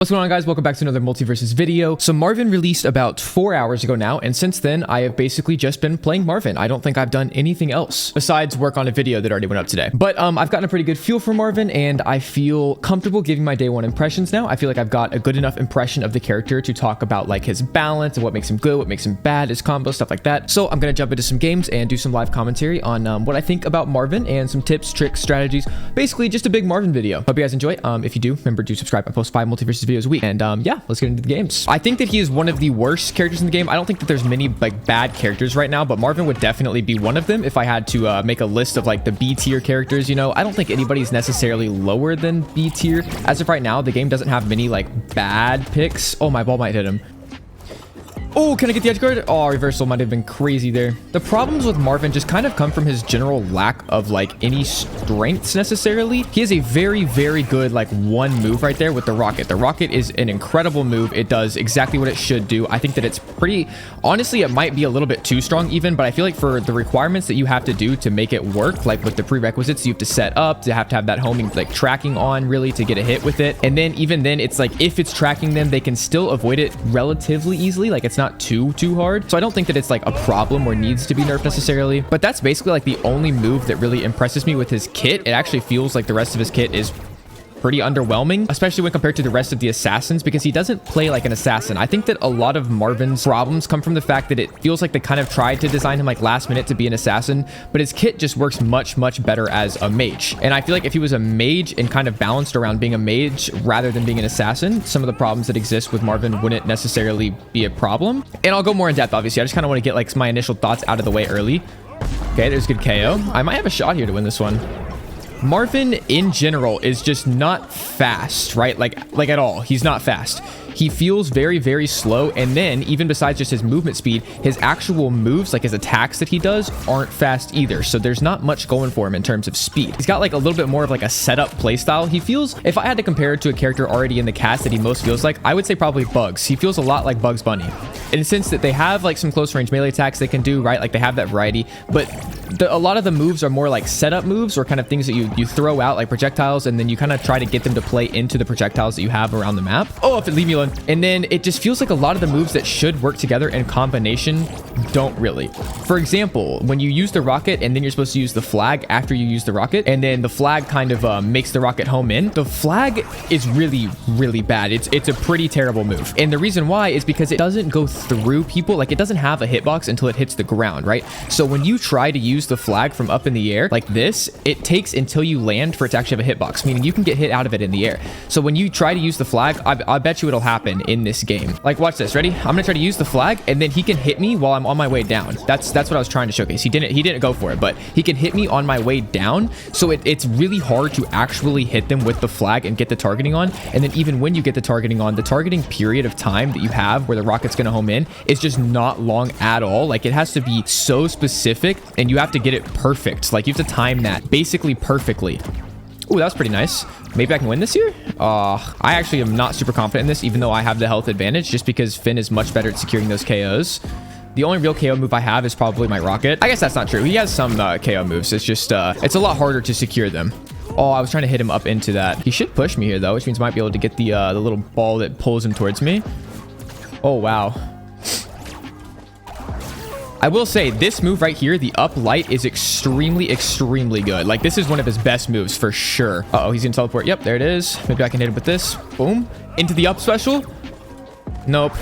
What's going on, guys? Welcome back to another MultiVersus video. So Marvin released about 4 hours ago now, and since then I have basically just been playing Marvin. I don't think I've done anything else besides work on a video that already went up today. But I've gotten a pretty good feel for Marvin, and I feel comfortable giving my day one impressions now. I feel like I've got a good enough impression of the character to talk about like his balance and what makes him good, what makes him bad, his combo, stuff like that. So I'm gonna jump into some games and do some live commentary on what I think about Marvin and some tips, tricks, strategies. Basically just a big Marvin video. Hope you guys enjoy. If you do, remember to subscribe. I post 5 MultiVersus videos a week. And yeah, let's get into the games. I think that he is one of the worst characters in the game. I don't think that there's many like bad characters right now, but Marvin would definitely be one of them if I had to make a list of like the B tier characters. You know, I don't think anybody's necessarily lower than B tier. As of right now, the game doesn't have many like bad picks. Oh, my ball might hit him. Oh, can I get the edge guard? Oh, reversal might have been crazy there. The problems with Marvin just kind of come from his general lack of like any strengths necessarily. He has a very, very good like one move right there with the rocket. The rocket is an incredible move. It does exactly what it should do. I think that it's pretty, honestly, it might be a little bit too strong even, but I feel like for the requirements that you have to do to make it work, like with the prerequisites you have to set up, to have that homing like tracking on really to get a hit with it. And then even then it's like, if it's tracking them, they can still avoid it relatively easily. Like it's not too hard. So I don't think that it's like a problem or needs to be nerfed necessarily, but that's basically like the only move that really impresses me with his kit. It actually feels like the rest of his kit is pretty underwhelming, especially when compared to the rest of the assassins, because he doesn't play like an assassin. I think that a lot of Marvin's problems come from the fact that it feels like they kind of tried to design him like last minute to be an assassin, but his kit just works much better as a mage. And I feel like if he was a mage and kind of balanced around being a mage rather than being an assassin, some of the problems that exist with Marvin wouldn't necessarily be a problem. And I'll go more in depth, obviously. I just kind of want to get like my initial thoughts out of the way early. Okay, there's good KO. I might have a shot here to win this one. Marvin in general is just not fast, right? Like at all. He's not fast. He feels very slow, and then even besides just his movement speed, his actual moves, like his attacks that he does, aren't fast either. So there's not much going for him in terms of speed. He's got like a little bit more of like a setup playstyle. He feels, if I had to compare it to a character already in the cast that he most feels like, I would say probably Bugs. He feels a lot like Bugs Bunny in the sense that they have like some close range melee attacks they can do, right? Like they have that variety, but a lot of the moves are more like setup moves or kind of things that you throw out like projectiles, and then you kind of try to get them to play into the projectiles that you have around the map. Oh, if it leave me alone. And then it just feels like a lot of the moves that should work together in combination don't really. For example, when you use the rocket and then you're supposed to use the flag after you use the rocket, and then the flag kind of makes the rocket home in, the flag is really bad. It's a pretty terrible move. And the reason why is because it doesn't go through people. Like it doesn't have a hitbox until it hits the ground, right? So when you try to use the flag from up in the air like this, it takes until you land for it to actually have a hitbox, meaning you can get hit out of it in the air. So when you try to use the flag, I bet you it'll happen in this game. Like watch this. Ready? I'm gonna try to use the flag, and then he can hit me while I'm on my way down. That's what I was trying to showcase. He didn't go for it, but he can hit me on my way down. So it's really hard to actually hit them with the flag and get the targeting on. And then even when you get the targeting on, the targeting period of time that you have where the rocket's gonna home in is just not long at all. Like it has to be so specific, and you have to get it perfect. Like you have to time that basically perfectly. Oh, that was pretty nice. Maybe I can win this here? I actually am not super confident in this, even though I have the health advantage, just because Finn is much better at securing those KOs. The only real KO move I have is probably my rocket. I guess that's not true. He has some KO moves. It's just, it's a lot harder to secure them. Oh, I was trying to hit him up into that. He should push me here, though, which means I might be able to get the little ball that pulls him towards me. Oh, wow. I will say this move right here, the up light, is extremely good. Like this is one of his best moves for sure. Uh-oh, he's gonna teleport. Yep, there it is. Maybe I can hit him with this. Boom. Into the up special. Nope.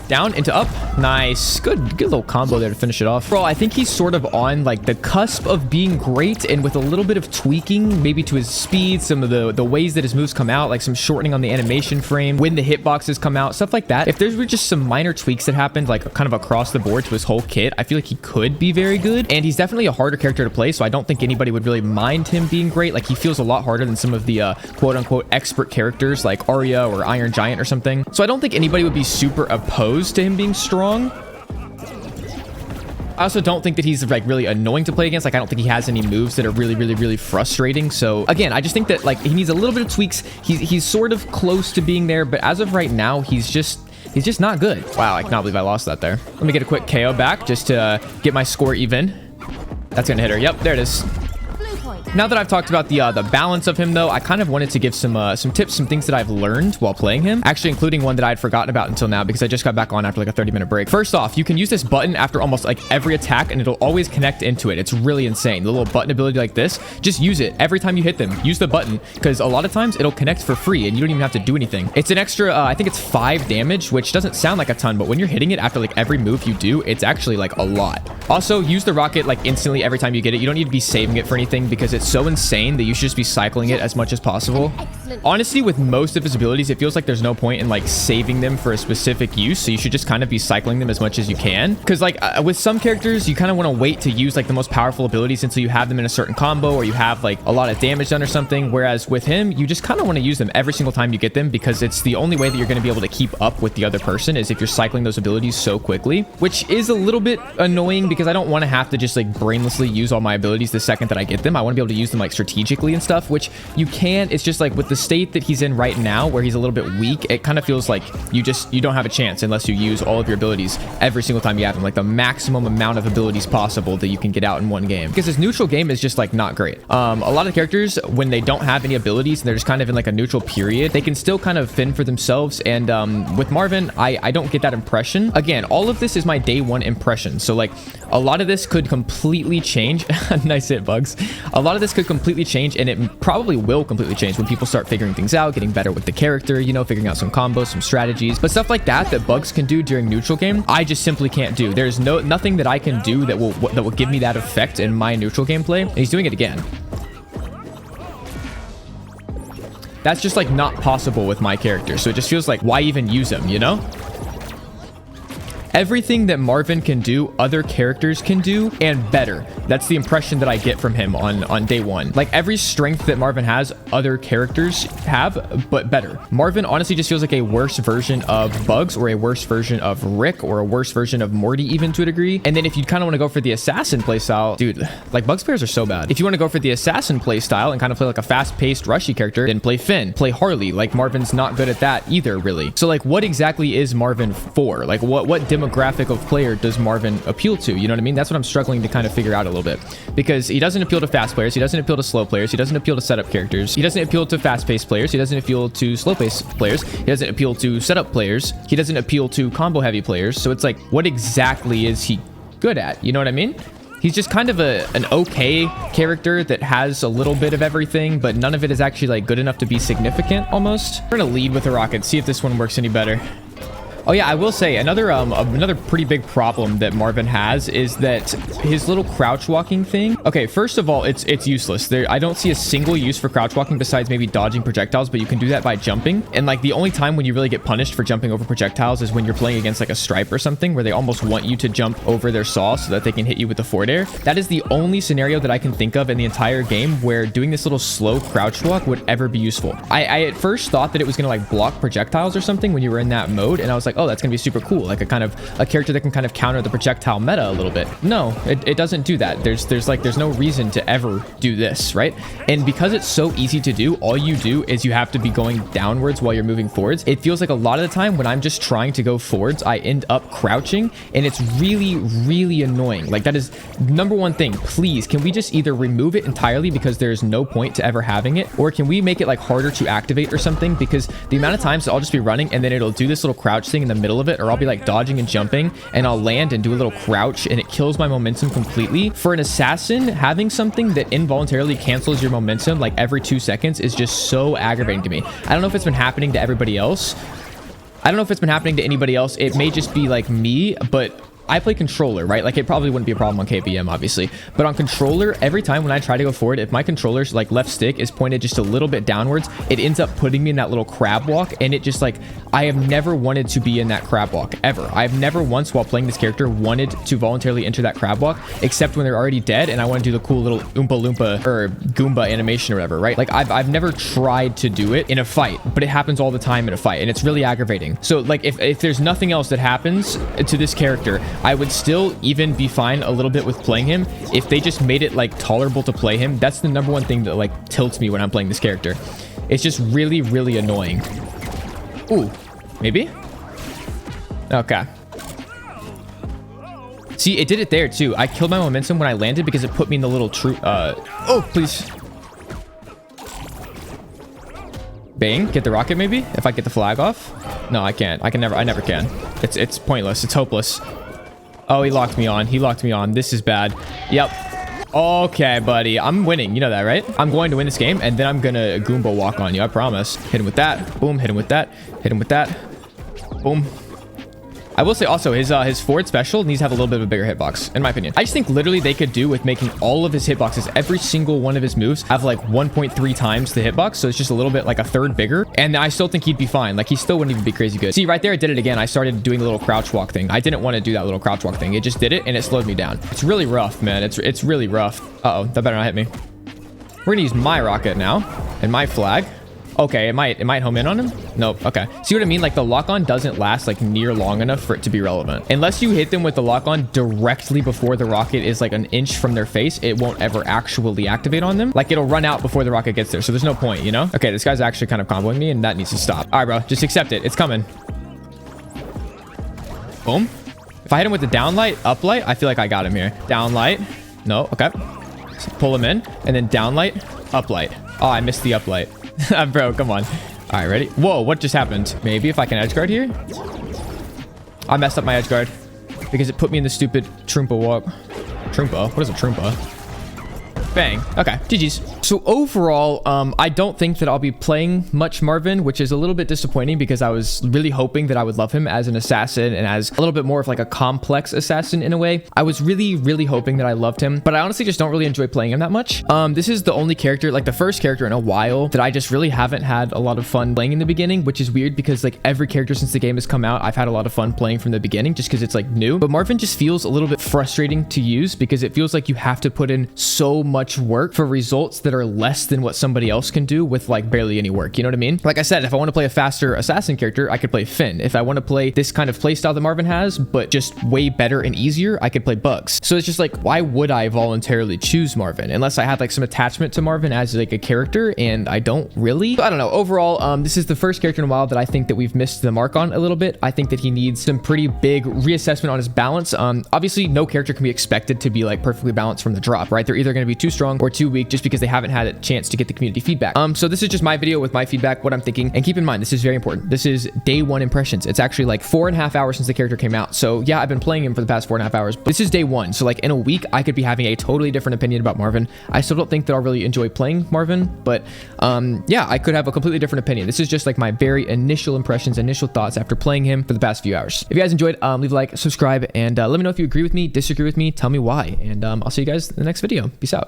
Down into up. Nice. Good little combo there to finish it off. Bro, I think he's sort of on like the cusp of being great, and with a little bit of tweaking maybe to his speed, some of the ways that his moves come out, like some shortening on the animation frame when the hitboxes come out, stuff like that. If there were just some minor tweaks that happened like kind of across the board to his whole kit, I feel like he could be very good. And he's definitely a harder character to play, so I don't think anybody would really mind him being great. Like he feels a lot harder than some of the quote-unquote expert characters like Arya or Iron Giant or something. So I don't think anybody would be super opposed to him being strong. I also don't think that he's like really annoying to play against. Like I don't think he has any moves that are really frustrating. So again, I just think that like he needs a little bit of tweaks. He's sort of close to being there, but as of right now, he's just not good. Wow, I cannot believe I lost that there. Let me get a quick KO back just to get my score even. That's gonna hit her. Yep, there it is. Now that I've talked about the balance of him, though, I kind of wanted to give some tips, some things that I've learned while playing him, actually including one that I had forgotten about until now because I just got back on after like a 30-minute break. First off, you can use this button after almost like every attack and it'll always connect into it. It's really insane. The little button ability like this, just use it every time you hit them. Use the button because a lot of times it'll connect for free and you don't even have to do anything. It's an extra, I think it's 5 damage, which doesn't sound like a ton, but when you're hitting it after like every move you do, it's actually like a lot. Also, use the rocket like instantly every time you get it. You don't need to be saving it for anything because it's so insane that you should just be cycling it as much as possible. Honestly, with most of his abilities, it feels like there's no point in like saving them for a specific use, so you should just kind of be cycling them as much as you can. Because like with some characters, you kind of want to wait to use like the most powerful abilities until you have them in a certain combo or you have like a lot of damage done or something. Whereas with him, you just kind of want to use them every single time you get them because it's the only way that you're going to be able to keep up with the other person is if you're cycling those abilities so quickly, which is a little bit annoying because I don't want to have to just like brainlessly use all my abilities the second that I get them. I want to be able to use them like strategically and stuff, which you can. It's just like with the state that he's in right now where he's a little bit weak, it kind of feels like you don't have a chance unless you use all of your abilities every single time you have them, like the maximum amount of abilities possible that you can get out in one game, because his neutral game is just like not great. A lot of characters, when they don't have any abilities and they're just kind of in like a neutral period, they can still kind of fend for themselves, and with Marvin, I don't get that impression. Again, all of this is my day one impression, so like a lot of this could completely change. Nice hit, Bugs. A lot of this could completely change, and it probably will completely change when people start figuring things out, getting better with the character, you know, figuring out some combos, some strategies. But stuff like that Bugs can do during neutral game, I just simply can't do. There's nothing that I can do that will give me that effect in my neutral gameplay. And he's doing it again. That's just like not possible with my character. So it just feels like, why even use him, you know? Everything that Marvin can do, other characters can do, and better. That's the impression that I get from him on day one. Like every strength that Marvin has, other characters have, but better. Marvin honestly just feels like a worse version of Bugs, or a worse version of Rick, or a worse version of Morty even to a degree. And then if you kind of want to go for the assassin playstyle, dude, like Bugs players are so bad. If you want to go for the assassin playstyle and kind of play like a fast-paced, rushy character, then play Finn, play Harley. Like Marvin's not good at that either, really. So like what exactly is Marvin for? Like what demographic of player does Marvin appeal to? You know what I mean? That's what I'm struggling to kind of figure out a little bit, because he doesn't appeal to fast players, he doesn't appeal to slow players, he doesn't appeal to setup characters, he doesn't appeal to fast-paced players, he doesn't appeal to slow-paced players, he doesn't appeal to setup players, he doesn't appeal to combo heavy players. So it's like, what exactly is he good at? You know what I mean? He's just kind of an okay character that has a little bit of everything, but none of it is actually like good enough to be significant almost. We're gonna lead with a rocket, see if this one works any better. Oh yeah, I will say another pretty big problem that Marvin has is that his little crouch walking thing. Okay, first of all, it's useless. I don't see a single use for crouch walking besides maybe dodging projectiles, but you can do that by jumping. And like the only time when you really get punished for jumping over projectiles is when you're playing against like a stripe or something, where they almost want you to jump over their saw so that they can hit you with the forward air. That is the only scenario that I can think of in the entire game where doing this little slow crouch walk would ever be useful. I at first thought that it was gonna like block projectiles or something when you were in that mode, and I was like, oh, that's gonna be super cool, like a character that can kind of counter the projectile meta a little bit. No, it doesn't do that. There's no reason to ever do this, right? And because it's so easy to do, all you do is you have to be going downwards while you're moving forwards. It feels like a lot of the time when I'm just trying to go forwards, I end up crouching, and it's really, really annoying. Like that is number one thing. Please, can we just either remove it entirely because there's no point to ever having it, or can we make it like harder to activate or something? Because the amount of times I'll just be running and then it'll do this little crouch thing in the middle of it, or I'll be like dodging and jumping and I'll land and do a little crouch and it kills my momentum completely. For an assassin, having something that involuntarily cancels your momentum like every 2 seconds is just so aggravating to me. I don't know if it's been happening to everybody else. I don't know if it's been happening to anybody else. It may just be like me, but I play controller, right? Like it probably wouldn't be a problem on KBM, obviously, but on controller, every time when I try to go forward, if my controller's like left stick is pointed just a little bit downwards, it ends up putting me in that little crab walk. And it just like, I have never wanted to be in that crab walk ever. I've never once while playing this character wanted to voluntarily enter that crab walk, except when they're already dead and I want to do the cool little Oompa Loompa or Goomba animation or whatever, right? Like I've never tried to do it in a fight, but it happens all the time in a fight and it's really aggravating. So like if there's nothing else that happens to this character, I would still even be fine a little bit with playing him if they just made it like tolerable to play him. That's the number one thing that like tilts me when I'm playing this character. It's just really, really annoying. Ooh, maybe? Okay. See, it did it there too. I killed my momentum when I landed because it put me in the little oh, please. Bang. Get the rocket maybe? If I get the flag off? No, I can't. I never can. It's pointless. It's hopeless. Oh, he locked me on. He locked me on. This is bad. Yep. Okay, buddy. I'm winning. You know that, right? I'm going to win this game, and then I'm going to Goomba walk on you. I promise. Hit him with that. Boom. Hit him with that. Hit him with that. Boom. I will say also his forward special needs to have a little bit of a bigger hitbox, in my opinion. I just think literally they could do with making all of his hitboxes, every single one of his moves, have like 1.3 times the hitbox. So it's just a little bit like a third bigger. And I still think he'd be fine. Like he still wouldn't even be crazy good. See, right there, I did it again. I started doing a little crouch walk thing. I didn't want to do that little crouch walk thing. It just did it and it slowed me down. It's really rough, man. It's really rough. Uh-oh, that better not hit me. We're gonna use my rocket now and my flag. Okay, it might home in on him. Nope. Okay. See what I mean? Like the lock-on doesn't last like near long enough for it to be relevant. Unless you hit them with the lock-on directly before the rocket is like an inch from their face, it won't ever actually activate on them. Like it'll run out before the rocket gets there. So there's no point, you know? Okay, this guy's actually kind of comboing me and that needs to stop. All right, bro. Just accept it. It's coming. Boom. If I hit him with the downlight, uplight, I feel like I got him here. Downlight. No. Okay. So pull him in and then downlight, uplight. Oh, I missed the uplight. Bro, come on. All right, ready? Whoa, what just happened? Maybe if I can edge guard here? I messed up my edge guard because it put me in the stupid Trumpa walk. Trumpa? What is a Trumpa? Bang. Okay, GG's. So overall, I don't think that I'll be playing much Marvin, which is a little bit disappointing because I was really hoping that I would love him as an assassin and as a little bit more of like a complex assassin in a way. I was really hoping that I loved him, but I honestly just don't really enjoy playing him that much. This is the only character, like the first character in a while that I just really haven't had a lot of fun playing in the beginning, which is weird because like every character since the game has come out, I've had a lot of fun playing from the beginning just because it's like new. But Marvin just feels a little bit frustrating to use because it feels like you have to put in so much work for results that are less than what somebody else can do with like barely any work. You know what I mean? Like I said, if I want to play a faster assassin character, I could play Finn. If I want to play this kind of playstyle that Marvin has, but just way better and easier, I could play Bugs. So it's just like, why would I voluntarily choose Marvin unless I had like some attachment to Marvin as like a character? And I don't really. So I don't know. Overall, this is the first character in a while that I think that we've missed the mark on a little bit. I think that he needs some pretty big reassessment on his balance. Obviously, no character can be expected to be like perfectly balanced from the drop, right? They're either going to be too strong or too weak just because they haven't had a chance to get the community feedback. So this is just my video with my feedback, what I'm thinking. And keep in mind, this is very important. This is day one impressions. It's actually like 4.5 hours since the character came out. So yeah, I've been playing him for the past 4.5 hours, but this is day one. So like in a week, I could be having a totally different opinion about Marvin. I still don't think that I'll really enjoy playing Marvin, but yeah, I could have a completely different opinion. This is just like my very initial impressions, initial thoughts after playing him for the past few hours. If you guys enjoyed, leave a like, subscribe, and let me know if you agree with me, disagree with me, tell me why. And I'll see you guys in the next video. Peace out.